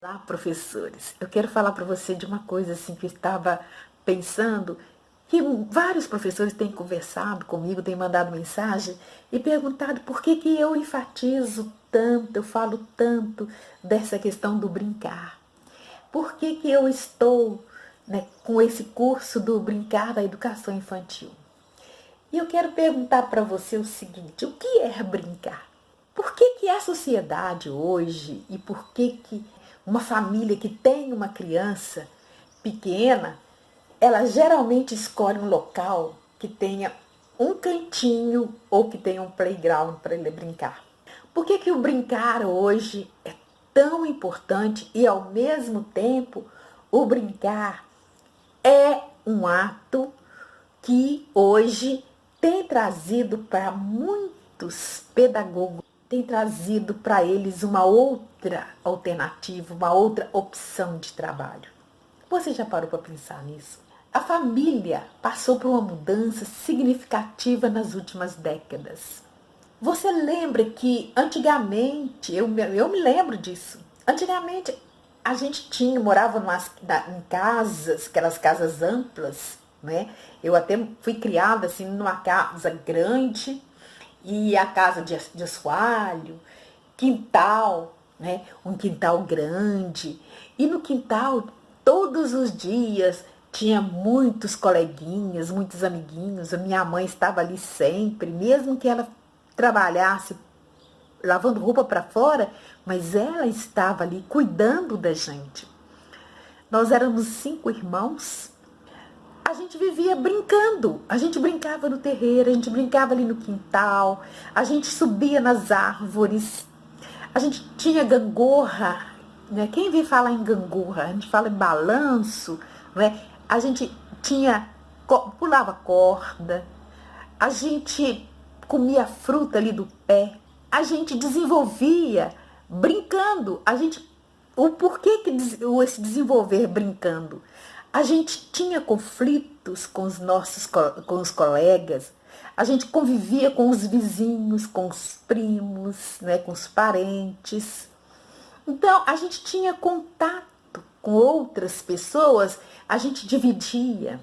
Olá, professores. Eu quero falar para você de uma coisa assim que eu estava pensando, que vários professores têm conversado comigo, têm mandado mensagem e perguntado por que eu enfatizo tanto, eu falo tanto dessa questão do brincar. Por que eu estou, né, com esse curso do brincar da educação infantil? E eu quero perguntar para você o seguinte: o que é brincar? Por que a sociedade hoje e por que uma família que tem uma criança pequena, ela geralmente escolhe um local que tenha um cantinho ou que tenha um playground para ele brincar? Por que o brincar hoje é tão importante e ao mesmo tempo o brincar é um ato que hoje tem trazido para muitos pedagogos, tem trazido para eles uma outra alternativa, uma outra opção de trabalho. Você já parou para pensar nisso? A família passou por uma mudança significativa nas últimas décadas. Você lembra que antigamente, eu me lembro disso, antigamente a gente morava em casas, aquelas casas amplas, né? Eu até fui criada assim numa casa grande e a casa de assoalho, quintal, né? Um quintal grande. E no quintal, todos os dias, tinha muitos coleguinhas, muitos amiguinhos. A minha mãe estava ali sempre, mesmo que ela trabalhasse lavando roupa para fora, mas ela estava ali cuidando da gente. Nós éramos 5 irmãos. A gente vivia brincando. A gente brincava no terreiro, a gente brincava ali no quintal, a gente subia nas árvores, a gente tinha gangorra, né? Quem vê falar em gangorra? A gente fala em balanço, né? A gente pulava corda, a gente comia fruta ali do pé, a gente desenvolvia brincando. O porquê que esse desenvolver brincando? A gente tinha conflitos com com os colegas, a gente convivia com os vizinhos, com os primos, né, com os parentes. Então, a gente tinha contato com outras pessoas, a gente dividia.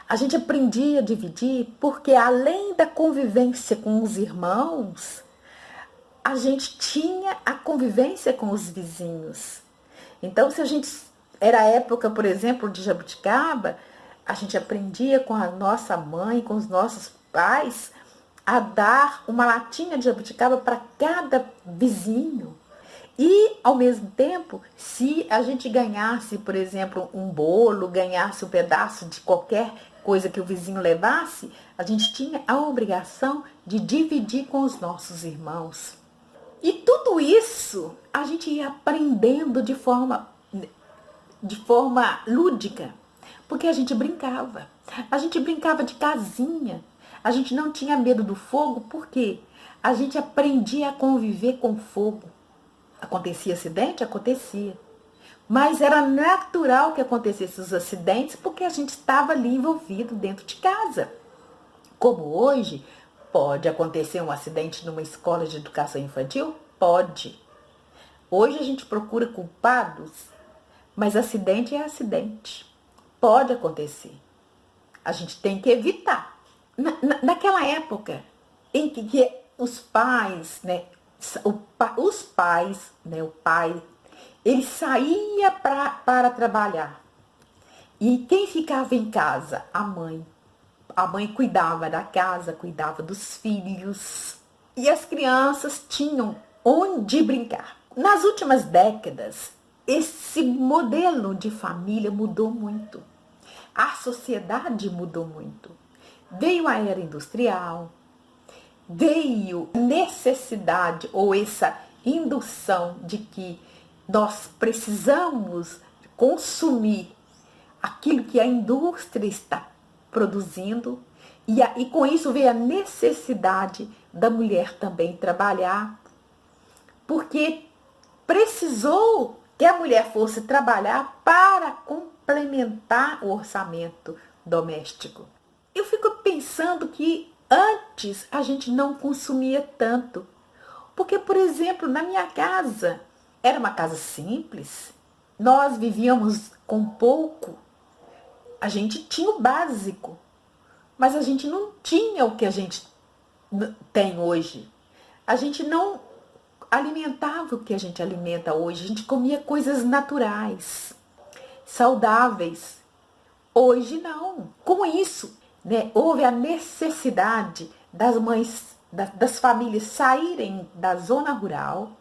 A gente aprendia a dividir porque, além da convivência com os irmãos, a gente tinha a convivência com os vizinhos. Então, se a gente era a época, por exemplo, de jabuticaba, a gente aprendia com a nossa mãe, com os nossos pais, a dar uma latinha de jabuticaba para cada vizinho. E, ao mesmo tempo, se a gente ganhasse, por exemplo, um bolo, ganhasse um pedaço de qualquer coisa que o vizinho levasse, a gente tinha a obrigação de dividir com os nossos irmãos. E tudo isso a gente ia aprendendo de forma lúdica, porque a gente brincava. A gente brincava de casinha. A gente não tinha medo do fogo, porque a gente aprendia a conviver com fogo. Acontecia acidente? Acontecia. Mas era natural que acontecessem os acidentes porque a gente estava ali envolvido dentro de casa. Como hoje, pode acontecer um acidente numa escola de educação infantil? Pode. Hoje a gente procura culpados, mas acidente é acidente. Pode acontecer. A gente tem que evitar. Naquela época em que os pais, né, os pais, né, o pai, ele saía para trabalhar. E quem ficava em casa? A mãe. A mãe cuidava da casa, cuidava dos filhos. E as crianças tinham onde brincar. Nas últimas décadas, esse modelo de família mudou muito. A sociedade mudou muito. Veio a era industrial, veio necessidade ou essa indução de que nós precisamos consumir aquilo que a indústria está produzindo e com isso veio a necessidade da mulher também trabalhar, porque precisou que a mulher fosse trabalhar para complementar o orçamento doméstico. Eu fico pensando que antes a gente não consumia tanto. Porque, por exemplo, na minha casa, era uma casa simples. nós vivíamos com pouco, a gente tinha o básico, mas a gente não tinha o que a gente tem hoje. A gente não alimentava o que a gente alimenta hoje. A gente comia coisas naturais, saudáveis. Hoje não. Com isso, né, houve a necessidade das mães, das famílias saírem da zona rural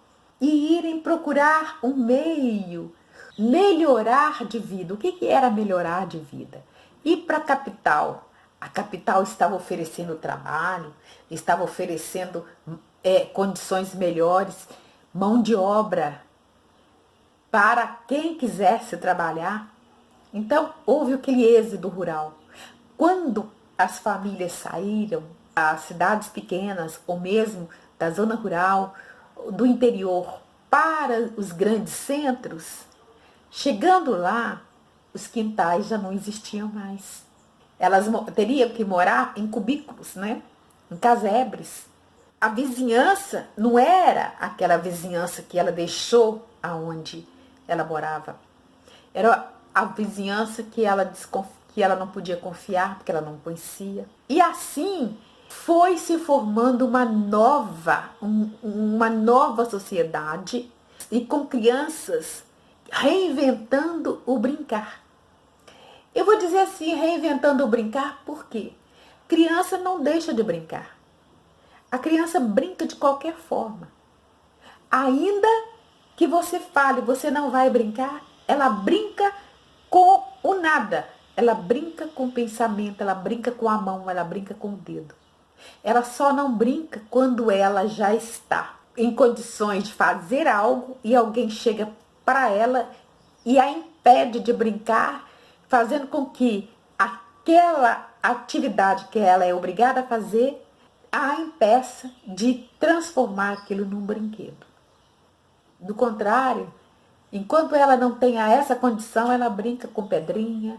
e irem procurar um meio, melhorar de vida. O que era melhorar de vida? Ir para a capital. A capital estava oferecendo trabalho, estava oferecendo condições melhores, mão de obra para quem quisesse trabalhar. Então, houve aquele êxodo rural. Quando as famílias saíram das cidades pequenas, ou mesmo da zona rural, do interior, para os grandes centros, chegando lá, os quintais já não existiam mais. Elas teriam que morar em cubículos, né? Em casebres. A vizinhança não era aquela vizinhança que ela deixou aonde ela morava. Era a vizinhança que ela não podia confiar, porque ela não conhecia. E assim foi se formando uma nova sociedade, e com crianças reinventando o brincar. Eu vou dizer assim, reinventando o brincar, por quê? Criança não deixa de brincar. A criança brinca de qualquer forma. Ainda que você fale, você não vai brincar, ela brinca com o nada. Ela brinca com o pensamento, ela brinca com a mão, ela brinca com o dedo. Ela só não brinca quando ela já está em condições de fazer algo e alguém chega para ela e a impede de brincar, fazendo com que aquela atividade que ela é obrigada a fazer a impeça de transformar aquilo num brinquedo. Do contrário, enquanto ela não tenha essa condição, ela brinca com pedrinha,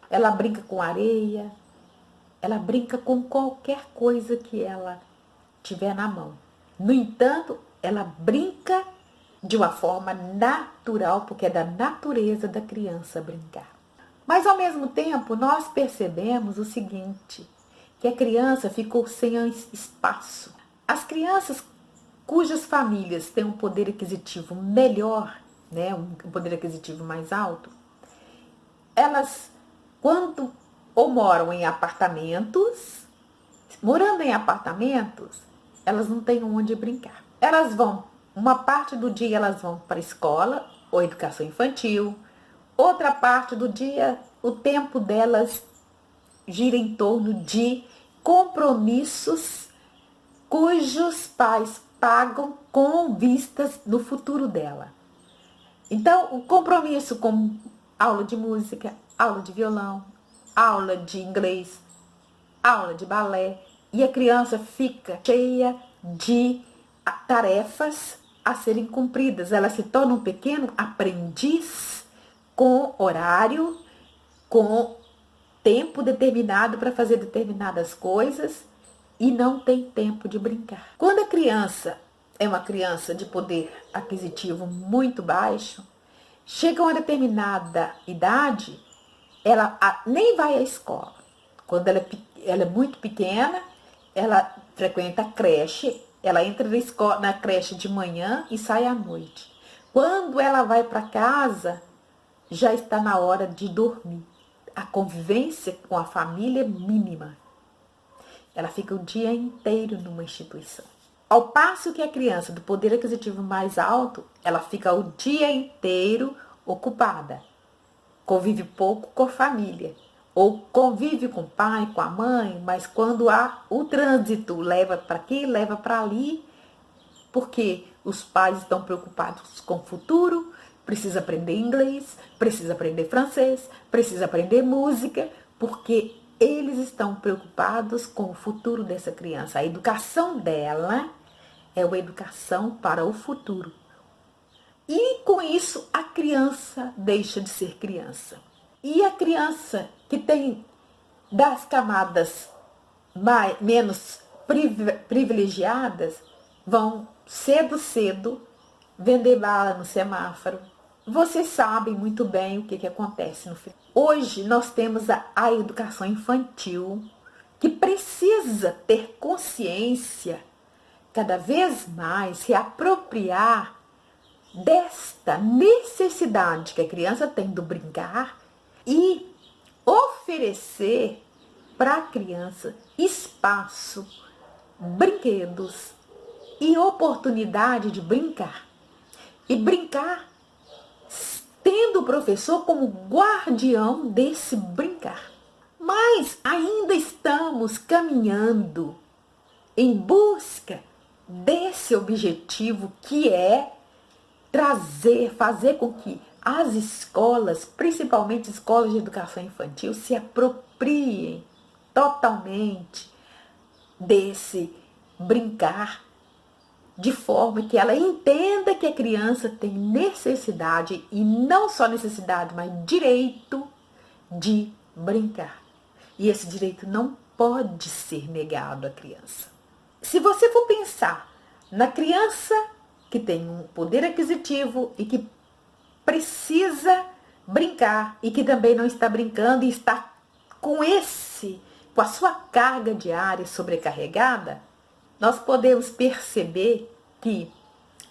ela brinca com areia, ela brinca com qualquer coisa que ela tiver na mão. No entanto, ela brinca de uma forma natural, porque é da natureza da criança brincar. Mas, ao mesmo tempo, nós percebemos o seguinte, que a criança ficou sem espaço. As crianças cujas famílias têm um poder aquisitivo melhor, né, um poder aquisitivo mais alto, elas, quando ou moram em apartamentos, morando em apartamentos, elas não têm onde brincar. Elas vão, uma parte do dia elas vão para a escola ou educação infantil, outra parte do dia o tempo delas gira em torno de compromissos cujos pais pagam com vistas no futuro dela. Então, o compromisso com aula de música, aula de violão, aula de inglês, aula de balé, e a criança fica cheia de tarefas a serem cumpridas. Ela se torna um pequeno aprendiz com horário, com tempo determinado para fazer determinadas coisas e não tem tempo de brincar. Quando a criança é uma criança de poder aquisitivo muito baixo, chega a uma determinada idade, ela nem vai à escola. Quando ela é muito pequena, ela frequenta a creche, ela entra na creche de manhã e sai à noite. Quando ela vai para casa, já está na hora de dormir. A convivência com a família é mínima. Ela fica o dia inteiro numa instituição. Ao passo que a criança do poder aquisitivo mais alto, ela fica o dia inteiro ocupada. Convive pouco com a família. Ou convive com o pai, com a mãe, mas quando há o trânsito, leva para aqui, leva para ali, porque os pais estão preocupados com o futuro, precisa aprender inglês, precisa aprender francês, precisa aprender música, porque eles estão preocupados com o futuro dessa criança. A educação dela é uma educação para o futuro. E com isso a criança deixa de ser criança. E a criança que tem das camadas menos privilegiadas vão cedo vender bala no semáforo, Vocês sabem muito bem o que acontece no final. Hoje nós temos a educação infantil, que precisa ter consciência, cada vez mais se apropriar desta necessidade que a criança tem do brincar e oferecer para a criança espaço, brinquedos e oportunidade de brincar. E brincar tendo o professor como guardião desse brincar. Mas ainda estamos caminhando em busca desse objetivo, que é fazer com que as escolas, principalmente escolas de educação infantil, se apropriem totalmente desse brincar, de forma que ela entenda que a criança tem necessidade, e não só necessidade, mas direito de brincar. E esse direito não pode ser negado à criança. Se você for pensar na criança que tem um poder aquisitivo e que precisa brincar e que também não está brincando e está com a sua carga diária sobrecarregada, nós podemos perceber que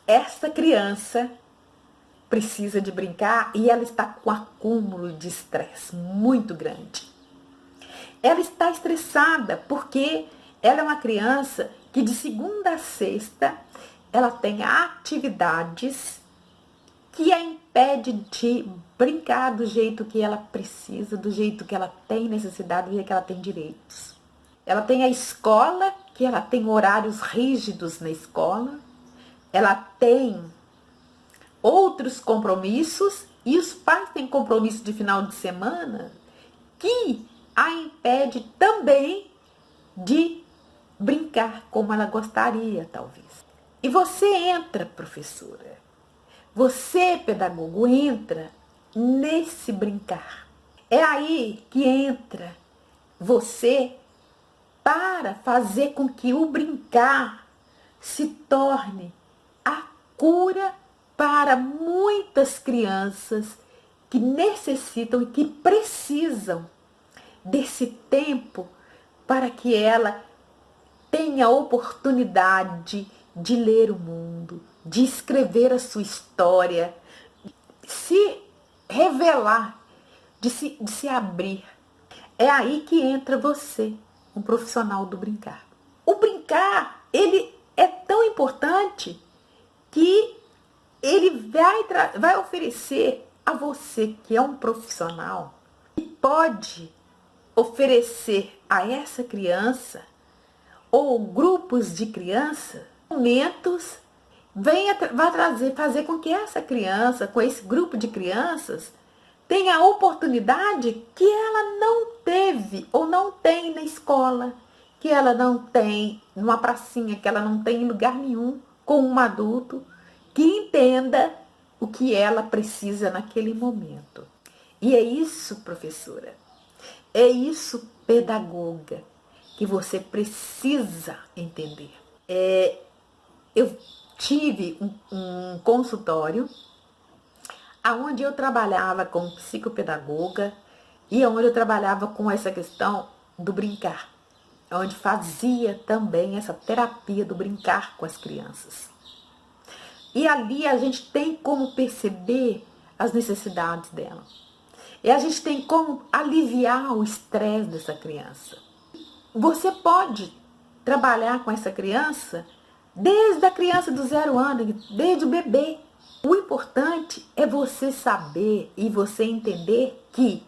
essa criança precisa de brincar e ela está com um acúmulo de estresse muito grande. Ela está estressada porque ela é uma criança que de segunda a sexta ela tem atividades que a impede de brincar do jeito que ela precisa, do jeito que ela tem necessidade, do jeito que ela tem direitos. Ela tem a escola, que ela tem horários rígidos na escola. Ela tem outros compromissos e os pais têm compromisso de final de semana que a impede também de brincar como ela gostaria, talvez. E você entra, professora, você, pedagogo, entra nesse brincar. É aí que entra você para fazer com que o brincar se torne a cura para muitas crianças que necessitam e que precisam desse tempo para que ela tenha a oportunidade de ler o mundo, de escrever a sua história, se revelar, de se abrir. É aí que entra você, um profissional do brincar. O brincar, ele é tão importante que ele vai oferecer a você, que é um profissional, e pode oferecer a essa criança ou grupos de crianças momentos, fazer com que essa criança, com esse grupo de crianças, tenha a oportunidade que ela não teve ou não tem na escola, que ela não tem numa pracinha, que ela não tem em lugar nenhum com um adulto que entenda o que ela precisa naquele momento. E é isso, professora, é isso, pedagoga, que você precisa entender. Eu tive um consultório onde eu trabalhava com psicopedagoga e onde eu trabalhava com essa questão do brincar, onde fazia também essa terapia do brincar com as crianças. E ali a gente tem como perceber as necessidades dela. E a gente tem como aliviar o estresse dessa criança. Você pode trabalhar com essa criança desde a criança do 0 anos, desde o bebê. O importante é você saber e você entender que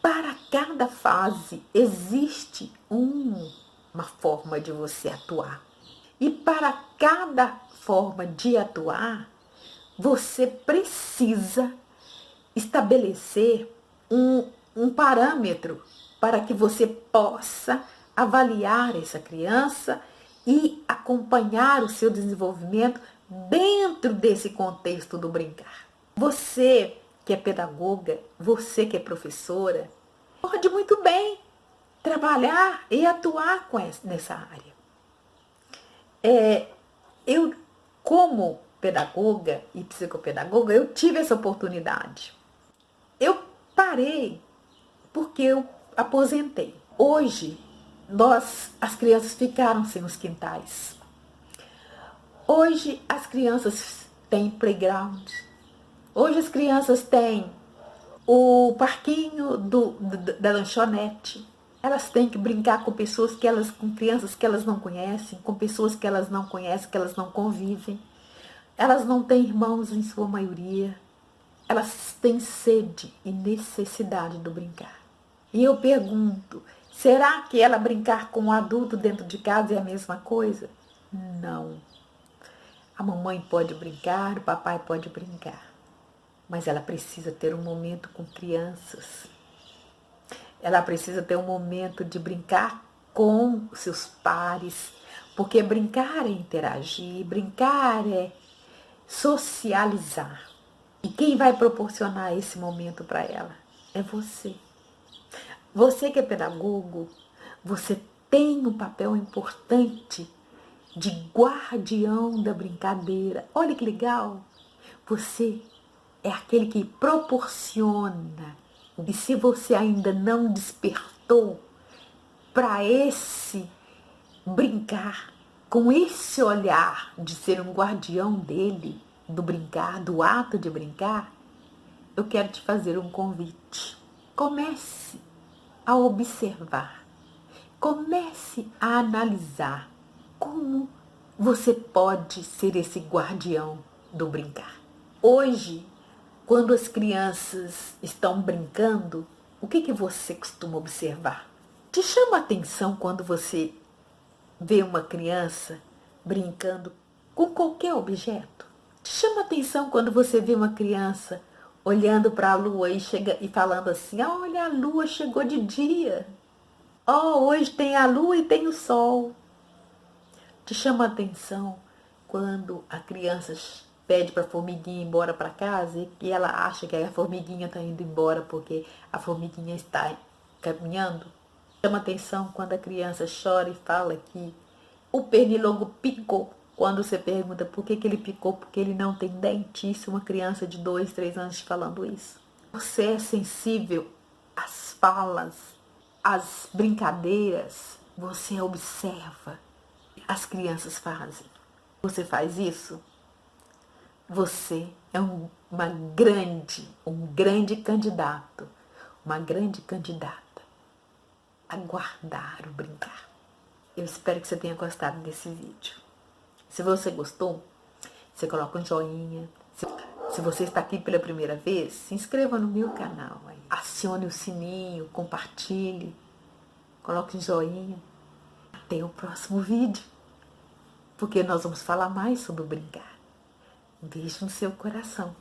para cada fase existe uma forma de você atuar. E para cada forma de atuar, você precisa estabelecer um parâmetro para que você possa avaliar essa criança e acompanhar o seu desenvolvimento dentro desse contexto do brincar. Você que é pedagoga, você que é professora, pode muito bem trabalhar e atuar nessa área. Eu, como pedagoga e psicopedagoga, eu tive essa oportunidade. Eu parei porque eu aposentei. Hoje, as crianças ficaram sem os quintais. Hoje, as crianças têm playground. Hoje, as crianças têm o parquinho da lanchonete. Elas têm que brincar com com crianças que elas não conhecem, com pessoas que elas não conhecem, que elas não convivem. Elas não têm irmãos em sua maioria. Elas têm sede e necessidade do brincar. E eu pergunto, será que ela brincar com um adulto dentro de casa é a mesma coisa? Não. A mamãe pode brincar, o papai pode brincar. Mas ela precisa ter um momento com crianças. Ela precisa ter um momento de brincar com seus pares. Porque brincar é interagir, brincar é socializar. E quem vai proporcionar esse momento para ela? É você. Você que é pedagogo, você tem um papel importante de guardião da brincadeira. Olha que legal! Você é aquele que proporciona. E se você ainda não despertou para esse brincar, com esse olhar de ser um guardião dele, do brincar, do ato de brincar, eu quero te fazer um convite. Comece a observar. Comece a analisar como você pode ser esse guardião do brincar. Hoje, quando as crianças estão brincando, o que você costuma observar? Te chama a atenção quando você vê uma criança brincando com qualquer objeto? Te chama a atenção quando você vê uma criança olhando para a lua e falando assim, olha, a lua chegou de dia. Hoje tem a lua e tem o sol. Te chama a atenção quando a criança pede para a formiguinha ir embora para casa e ela acha que a formiguinha está indo embora porque a formiguinha está caminhando? Chama atenção quando a criança chora e fala que o pernilongo picou. Quando você pergunta por que ele picou, porque ele não tem dente. Isso, uma criança de 2, 3 anos falando isso. Você é sensível às falas, às brincadeiras. Você observa. As crianças fazem. Você faz isso? Você é um grande candidato, uma grande candidata a guardar o brincar. Eu espero que você tenha gostado desse vídeo. Se você gostou, você coloca um joinha. Se você está aqui pela primeira vez, se inscreva no meu canal. Acione o sininho, compartilhe, coloque um joinha. Até o próximo vídeo, porque nós vamos falar mais sobre o brincar. Um beijo no seu coração.